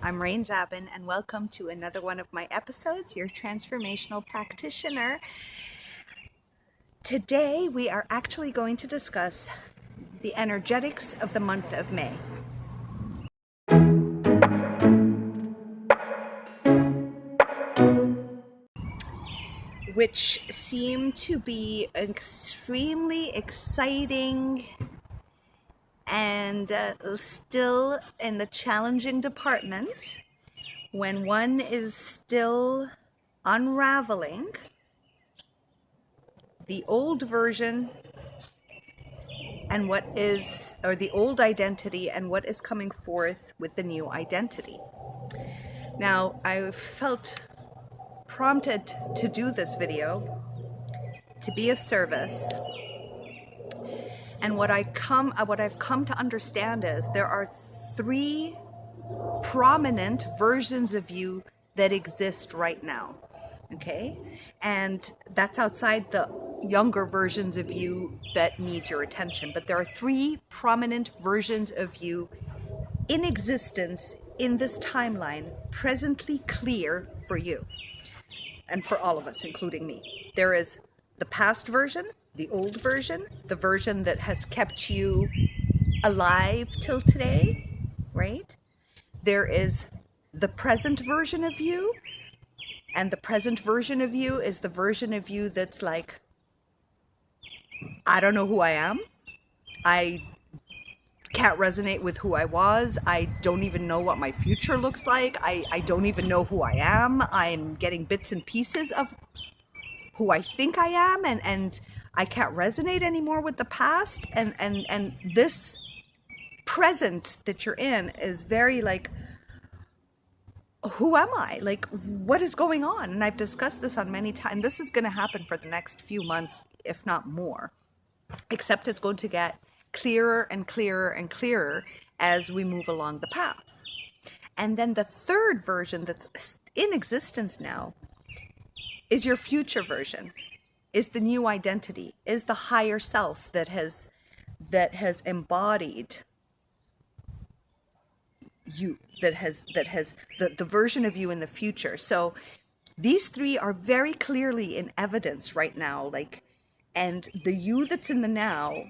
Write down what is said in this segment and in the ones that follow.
I'm Zaben, and welcome to another one of my episodes, your transformational practitioner. Today, we are actually going to discuss the energetics of the month of May. Which seem to be extremely exciting and still in the challenging department when one is still unraveling the old version and the old identity and what is coming forth with the new identity. Now, I felt prompted to do this video to be of service. And what I've come to understand is there are three prominent versions of you that exist right now. Okay? And that's outside the younger versions of you that need your attention. But there are three prominent versions of you in existence in this timeline, presently clear for you and for all of us, including me. There is the past version, the old version, the version that has kept you alive till today, right? There is the present version of you, and the present version of you is the version of you that's like, I don't know who I am. I can't resonate with who I was. I don't even know what my future looks like. I don't even know who I am. I'm getting bits and pieces of who I think I am, and I can't resonate anymore with the past. And this present that you're in is very like, who am I? Like, what is going on? And I've discussed this on many times. This is going to happen for the next few months, if not more, except it's going to get clearer and clearer and clearer as we move along the path. And then the third version that's in existence now is your future version, is the new identity, is the higher self that has embodied you, that has the version of you in the future. So these three are very clearly in evidence right now, and the you that's in the now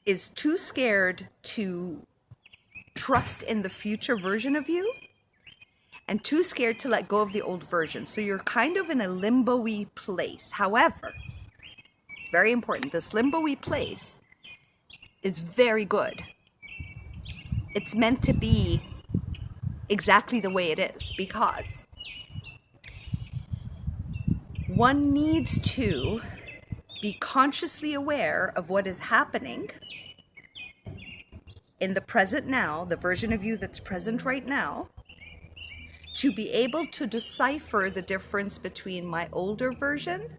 is too scared to trust in the future version of you and too scared to let go of the old version. So you're kind of in a limbo-y place. However, it's very important. This limbo-y place is very good. It's meant to be exactly the way it is, because one needs to be consciously aware of what is happening in the present now, the version of you that's present right now, to be able to decipher the difference between my older version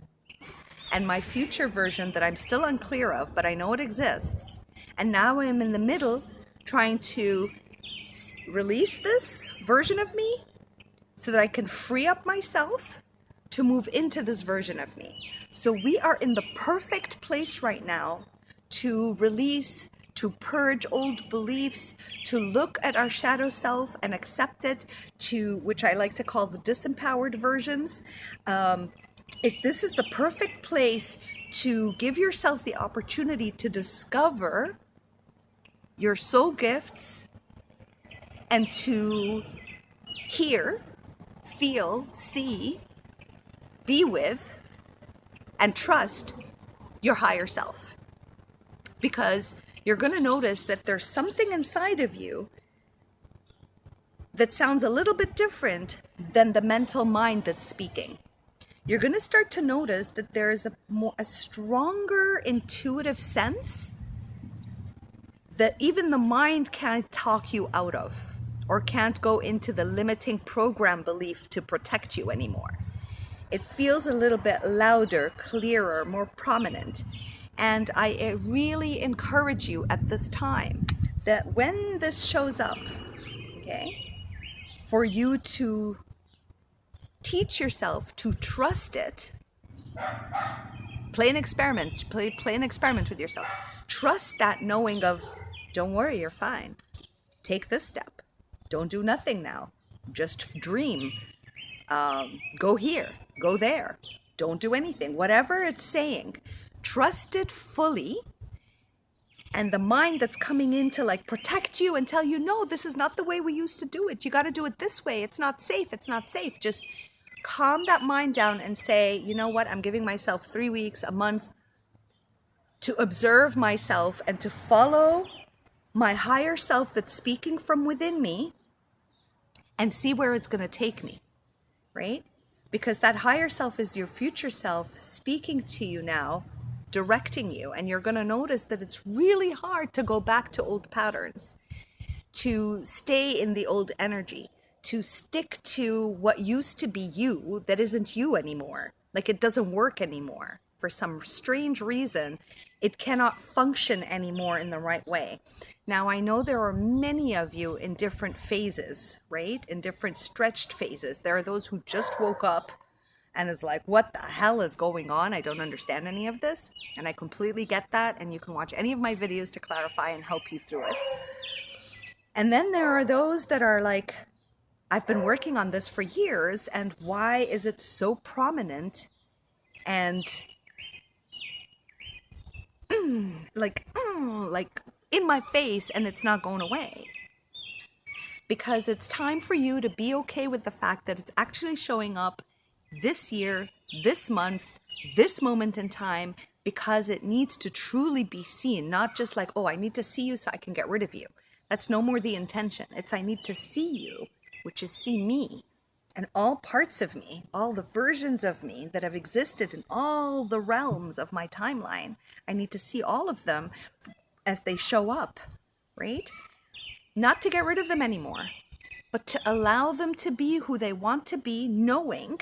and my future version that I'm still unclear of, but I know it exists. And now I'm in the middle trying to release this version of me so that I can free up myself to move into this version of me. So we are in the perfect place right now to release, to purge old beliefs, to look at our shadow self and accept it, which I like to call the disempowered versions. This is the perfect place to give yourself the opportunity to discover your soul gifts and to hear, feel, see, be with, and trust your higher self. Because you're going to notice that there's something inside of you that sounds a little bit different than the mental mind that's speaking. You're going to start to notice that there is a stronger intuitive sense that even the mind can't talk you out of, or can't go into the limiting program belief to protect you anymore. It feels a little bit louder, clearer, more prominent. And I really encourage you at this time that when this shows up, okay, for you to teach yourself to trust it. Play an experiment with yourself. Trust that knowing of, don't worry, you're fine. Take this step. Don't do nothing now. Just dream. Go here, go there. Don't do anything. Whatever it's saying, trust it fully. And the mind that's coming in to like protect you and tell you, no, this is not the way we used to do it. You got to do it this way. It's not safe. It's not safe. Just calm that mind down and say, you know what? I'm giving myself 3 weeks, a month to observe myself and to follow my higher self that's speaking from within me and see where it's going to take me, right? Because that higher self is your future self speaking to you now, directing you, and you're going to notice that it's really hard to go back to old patterns, to stay in the old energy, to stick to what used to be you that isn't you anymore. Like it doesn't work anymore. For some strange reason, it cannot function anymore in the right way. Now, I know there are many of you in different phases, right? In different stretched phases. There are those who just woke up and is like, what the hell is going on? I don't understand any of this. And I completely get that. And you can watch any of my videos to clarify and help you through it. And then there are those that are like, I've been working on this for years, and why is it so prominent and like in my face, and it's not going away? Because it's time for you to be okay with the fact that it's actually showing up this year, this month, this moment in time, because it needs to truly be seen, not just like, oh, I need to see you so I can get rid of you. That's no more the intention. It's I need to see you, which is see me and all parts of me, all the versions of me that have existed in all the realms of my timeline. I need to see all of them as they show up, right? Not to get rid of them anymore, but to allow them to be who they want to be, knowing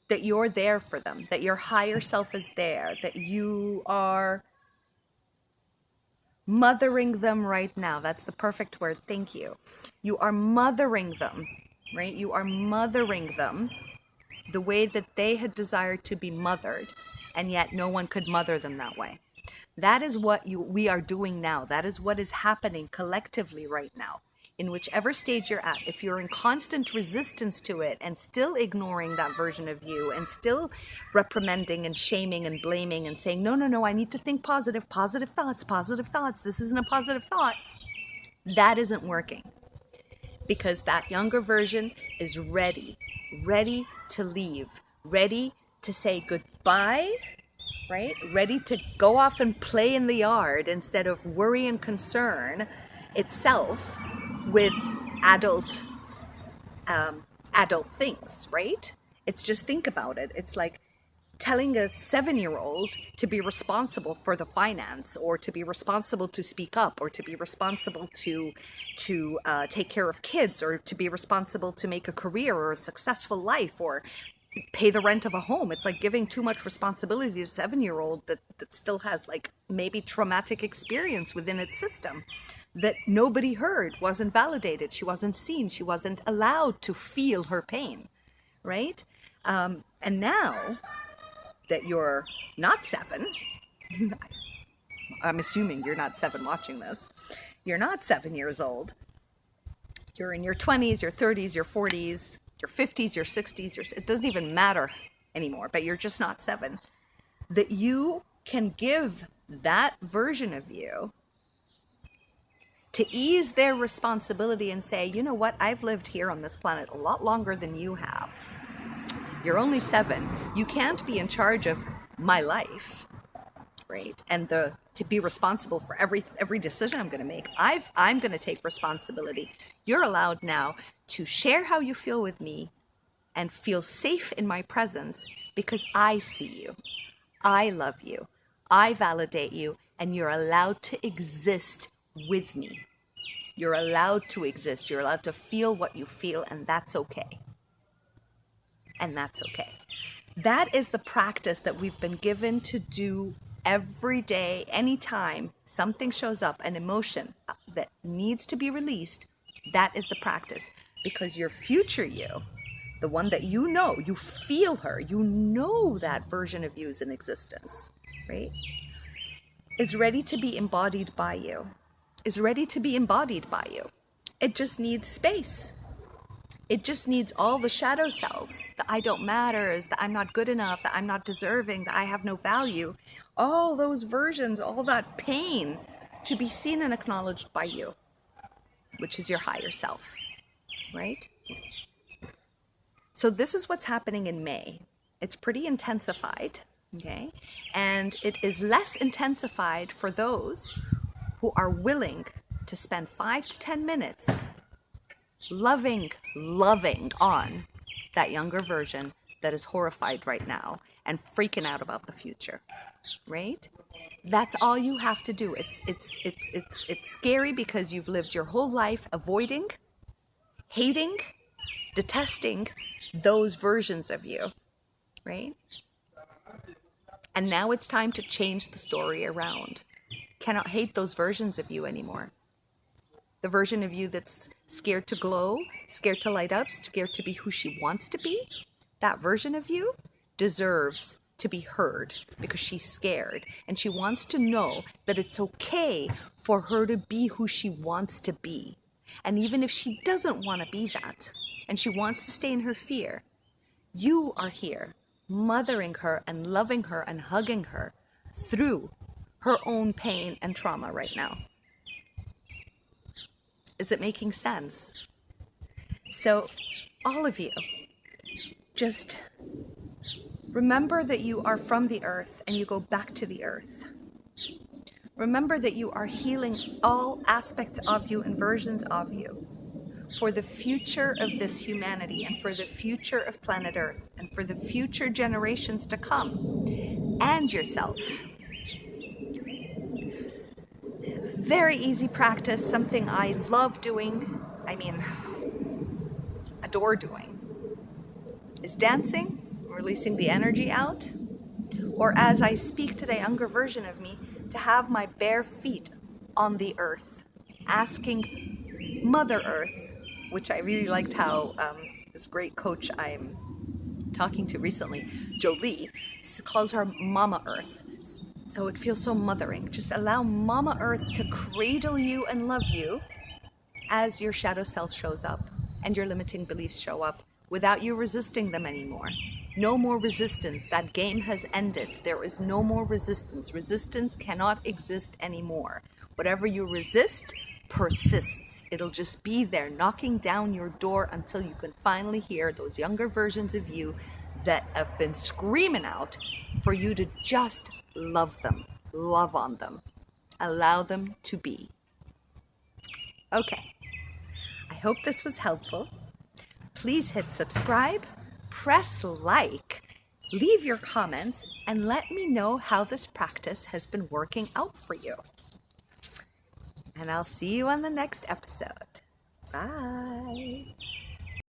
that you're there for them, that your higher self is there, that you are mothering them right now. That's the perfect word. Thank you. You are mothering them, right? You are mothering them the way that they had desired to be mothered, and yet no one could mother them that way. That is what we are doing now. That is what is happening collectively right now. In whichever stage you're at, if you're in constant resistance to it and still ignoring that version of you and still reprimanding and shaming and blaming and saying, no, I need to think positive thoughts, this isn't a positive thought, that isn't working. Because that younger version is ready to leave, ready to say goodbye, right? Ready to go off and play in the yard instead of worry and concern itself with adult things, right? It's just, think about it. It's like telling a 7-year-old to be responsible for the finance, or to be responsible to speak up, or to be responsible to take care of kids, or to be responsible to make a career or a successful life, or pay the rent of a home. It's like giving too much responsibility to a 7-year-old that still has like maybe traumatic experience within its system that nobody heard, wasn't validated, she wasn't seen, she wasn't allowed to feel her pain, right? And now that you're not 7, I'm assuming you're not 7 watching this, you're not 7 years old, you're in your 20s, your 30s, your 40s, your 50s, your 60s, it doesn't even matter anymore, but you're just not 7, that you can give that version of you to ease their responsibility and say, you know what, I've lived here on this planet a lot longer than you have. You're only 7. You can't be in charge of my life, right? And to be responsible for every decision I'm going to make. I'm going to take responsibility. You're allowed now to share how you feel with me and feel safe in my presence, because I see you. I love you. I validate you, and you're allowed to exist with me. You're allowed to exist. You're allowed to feel what you feel, and that's okay. And that's okay. That is the practice that we've been given to do every day. Anytime something shows up, an emotion that needs to be released, that is the practice. Because your future you, the one that you know, you feel her, you know that version of you is in existence, right? Is ready to be embodied by you, is ready to be embodied by you. It just needs space. It just needs all the shadow selves, that I don't matter, that I'm not good enough, that I'm not deserving, that I have no value. All those versions, all that pain to be seen and acknowledged by you, which is your higher self, right? So this is what's happening in May. It's pretty intensified, okay? And it is less intensified for those who are willing to spend 5 to 10 minutes loving on that younger version that is horrified right now and freaking out about the future, right? That's all you have to do. It's scary because you've lived your whole life avoiding, hating, detesting those versions of you, right? And now it's time to change the story around. Cannot hate those versions of you anymore. The version of you that's scared to glow, scared to light up, scared to be who she wants to be, that version of you deserves to be heard because she's scared and she wants to know that it's okay for her to be who she wants to be. And even if she doesn't want to be that and she wants to stay in her fear, you are here mothering her and loving her and hugging her through her own pain and trauma right now. Is it making sense? So, all of you, just remember that you are from the earth and you go back to the earth. Remember that you are healing all aspects of you and versions of you for the future of this humanity and for the future of planet Earth and for the future generations to come and yourself. Very easy practice, something I love doing, adore doing, is dancing, releasing the energy out, or as I speak to the younger version of me, to have my bare feet on the earth, asking Mother Earth, which I really liked how this great coach I'm talking to recently, Jolie, calls her Mama Earth. So it feels so mothering. Just allow Mama Earth to cradle you and love you as your shadow self shows up and your limiting beliefs show up without you resisting them anymore. No more resistance. That game has ended. There is no more resistance. Resistance cannot exist anymore. Whatever you resist persists. It'll just be there knocking down your door until you can finally hear those younger versions of you that have been screaming out for you to just love them, love on them, allow them to be. Okay, I hope this was helpful. Please hit subscribe, press like, leave your comments, and let me know how this practice has been working out for you. And I'll see you on the next episode. Bye.